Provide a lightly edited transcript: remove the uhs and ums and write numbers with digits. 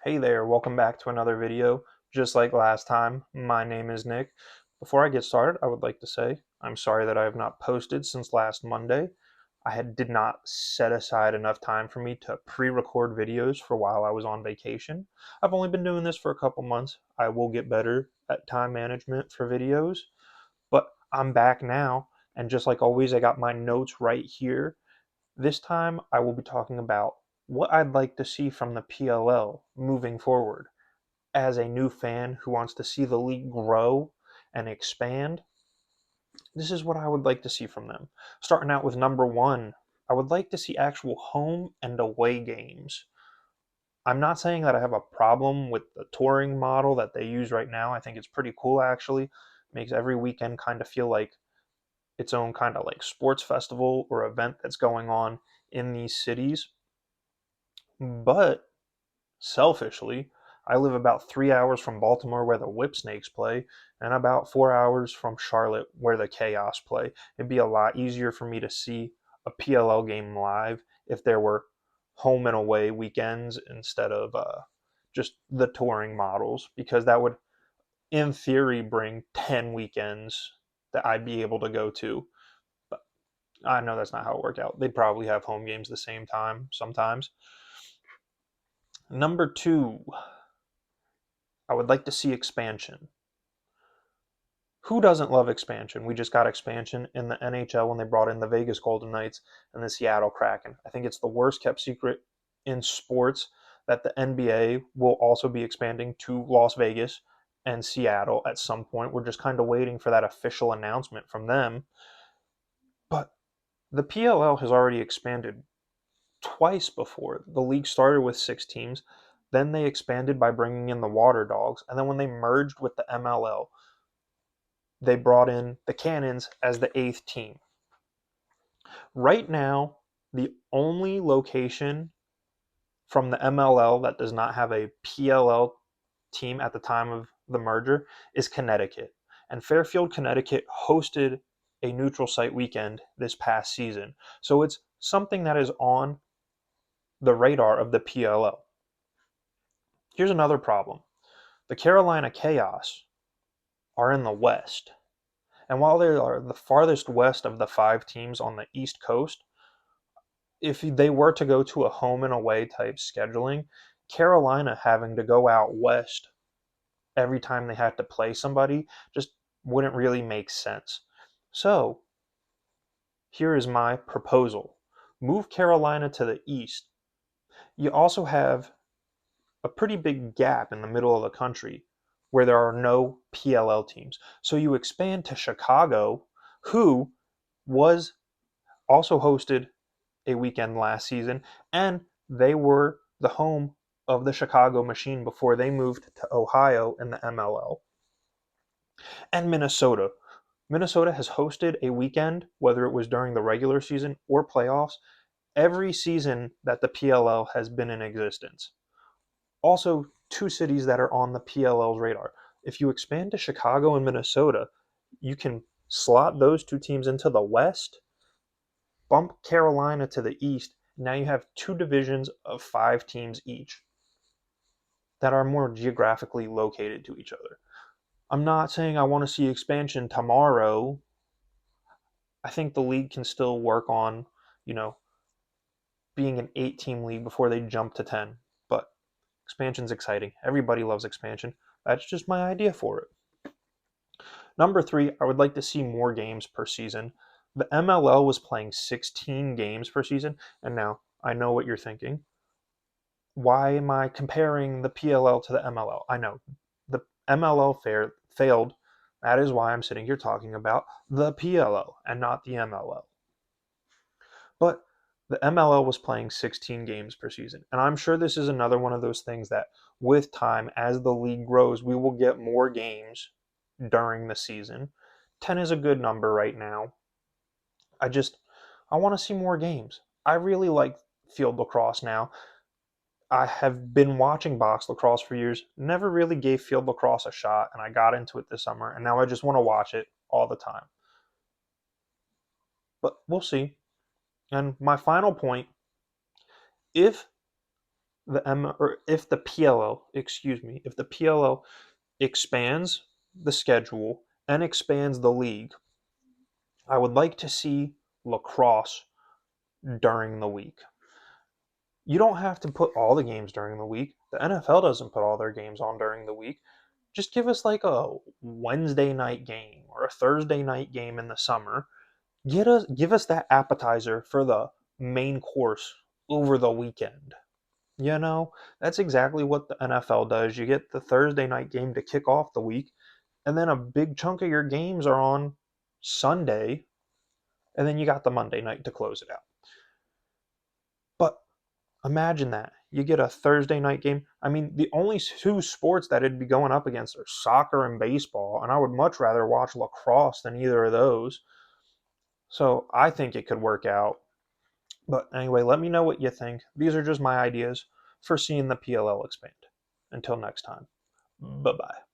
Hey there, welcome back to another video. Just like last time, my name is Nick. Before I get started, I would like to say I'm sorry that I have not posted since last Monday. Did not set aside enough time for me to pre-record videos for while I was on vacation. I've only been doing this for a couple months. I will get better at time management for videos, but I'm back now, and just like always, I got my notes right here. This time, I will be talking about what I'd like to see from the PLL moving forward. As a new fan who wants to see the league grow and expand, this is what I would like to see from them. Starting out with number one, I would like to see actual home and away games. I'm not saying that I have a problem with the touring model that they use right now. I think it's pretty cool actually. Makes every weekend kind of feel like its own kind of like sports festival or event that's going on in these cities. But selfishly, I live about 3 hours from Baltimore where the Whip Snakes play, and about 4 hours from Charlotte where the Chaos play. It'd be a lot easier for me to see a PLL game live if there were home and away weekends instead of just the touring models, because that would, in theory, bring 10 weekends that I'd be able to go to. But I know that's not how it worked out. They'd probably have home games the same time sometimes. Number two, I would like to see expansion. Who doesn't love expansion? We just got expansion in the NHL when they brought in the Vegas Golden Knights and the Seattle Kraken. I think it's the worst kept secret in sports that the NBA will also be expanding to Las Vegas and Seattle at some point. We're just kind of waiting for that official announcement from them. But the PLL has already expanded twice before. The league started with 6 teams, then they expanded by bringing in the Water Dogs, and then when they merged with the MLL, they brought in the Cannons as the 8th team. Right now, the only location from the MLL that does not have a PLL team at the time of the merger is Connecticut. And Fairfield, Connecticut hosted a neutral site weekend this past season. So it's something that is on the radar of the PLL. Here's another problem. The Carolina Chaos are in the West. And while they are the farthest west of the 5 teams on the East Coast, if they were to go to a home and away type scheduling, Carolina having to go out west every time they had to play somebody just wouldn't really make sense. So, here is my proposal. Move Carolina to the east. You also have a pretty big gap in the middle of the country where there are no PLL teams. So you expand to Chicago, who was also hosted a weekend last season, and they were the home of the Chicago Machine before they moved to Ohio in the MLL. And Minnesota. Minnesota has hosted a weekend, whether it was during the regular season or playoffs, every season that the PLL has been in existence. Also, 2 cities that are on the PLL's radar. If you expand to Chicago and Minnesota, you can slot those 2 teams into the West, bump Carolina to the East. Now you have 2 divisions of 5 teams each that are more geographically located to each other. I'm not saying I want to see expansion tomorrow. I think the league can still work on, you know, being an 8 team league before they jump to 10. But expansion's exciting. Everybody loves expansion. That's just my idea for it. Number three, I would like to see more games per season. The MLL was playing 16 games per season, and now I know what you're thinking. Why am I comparing the PLL to the MLL? I know the MLL failed. That is why I'm sitting here talking about the PLL and not the MLL. But the MLL was playing 16 games per season. And I'm sure this is another one of those things that with time, as the league grows, we will get more games during the season. 10 is a good number right now. I want to see more games. I really like field lacrosse now. I have been watching box lacrosse for years, never really gave field lacrosse a shot, and I got into it this summer, and now I just want to watch it all the time. But we'll see. And my final point, if or if the PLL, excuse me, if the PLL expands the schedule and expands the league, I would like to see lacrosse during the week. You don't have to put all the games during the week. The NFL doesn't put all their games on during the week. Just give us like a Wednesday night game or a Thursday night game in the summer. Give us that appetizer for the main course over the weekend. You know, that's exactly what the NFL does. You get the Thursday night game to kick off the week, and then a big chunk of your games are on Sunday, and then you got the Monday night to close it out. But imagine that. You get a Thursday night game. I mean, the only two sports that it'd be going up against are soccer and baseball, and I would much rather watch lacrosse than either of those. So I think it could work out. But anyway, let me know what you think. These are just my ideas for seeing the PLL expand. Until next time, bye bye.